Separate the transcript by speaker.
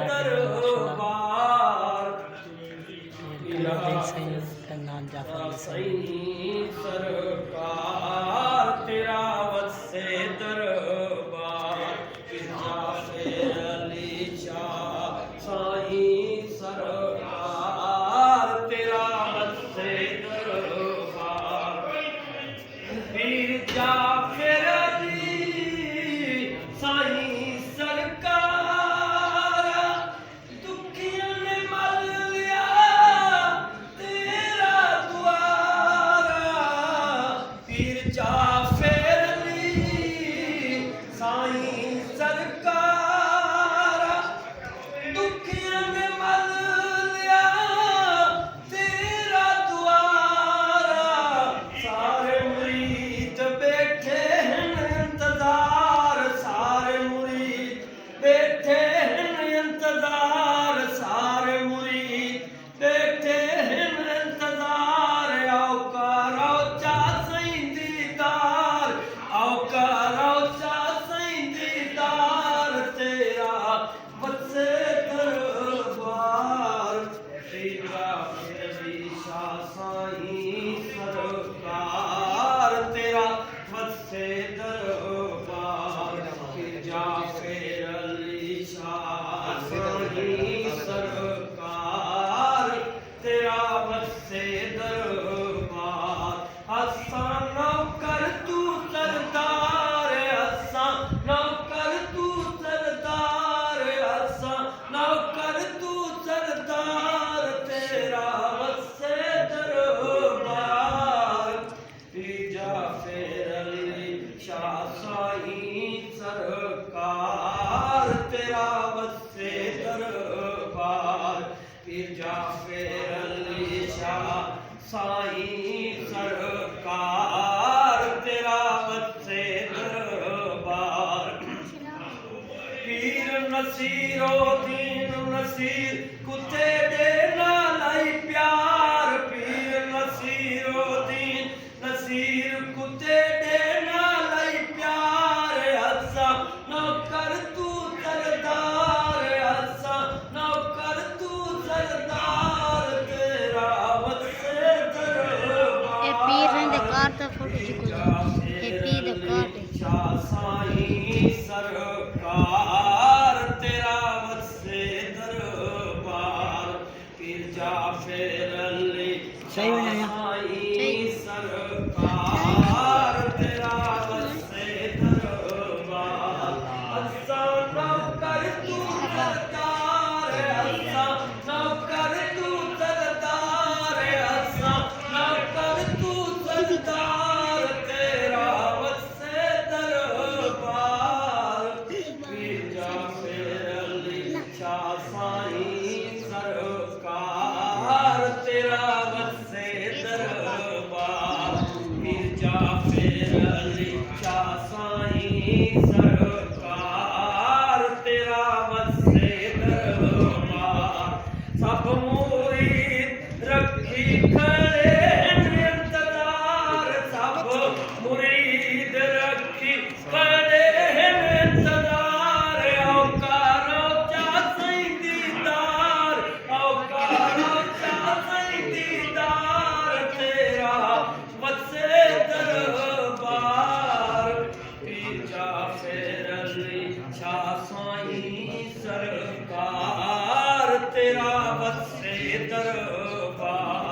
Speaker 1: दरबार
Speaker 2: सही सरकार तेरा वसे दरबार जाफर अली शाह साईं सरकार तेरा वसे दरबार पीर जाफर अली साईं सरकार दुखियां ने मल लिया तेरा द्वारा पीर जाफर अली साईं सरकार दुखियां ने मल लिया तेरा द्वारा सारे मुरीद बैठे हैं इंतजार सारे मुरीद बैठे हैं इंतजार सारे मुरीद बैठे हैं इंतजार आओ करो चा सईं दीदार आओ करो चा सईं दीदार तेरा वसे दरबार तेरा मेरी शाह साईं सरकार तेरा वसे दरबार जाफर अली शाह साईं सरकार तेरा वसे दरबार असा नौकर तू सरदार असा नौकर तू सरदार असा नौकर तू सरदार तेरा वसे दरबार जाफर अली शाह साईं सरकार तेरा वसे दरबार जाफर अली शाह साईं सरकार तेरा वसे दरबार पीर नसीरो दीन नसीर कुते दे नालाई प्यार पीर नसीरो दीन नसीर कुते दे नालाई प्यार असा नौकर तू सरदार असा नौकर तू सरदार तेरा वसे दरबार
Speaker 3: ए पीर ने कार दा फोटो चिको ए पीर दा कार
Speaker 2: शाह साईं सरकार तेरा वसे दरबार पीर जाफर अली
Speaker 1: सही बनाया।
Speaker 2: साईं सरकार तेरा वसे दरबार असा नौकर तू सरदार असा नौकर तू सरदार असा नौकर तू सरदार तेरा वसे दरबार पीर जाफर अली शाह साईं सरकार तेरा वसे दरबार पीर जाफर अली शाह साईं सरकार तेरा वसे दरबार सब मुरीद रखी खड़े हैं इंतजार सब मुरीद रखी खड़े हैं इंतजार आओ करो चा सईं दीदार आओ करो चा सईं दीदार तेरा वसे दरबार पीर जाफर अली शाह साईं सरकार तेरा वसे दरबार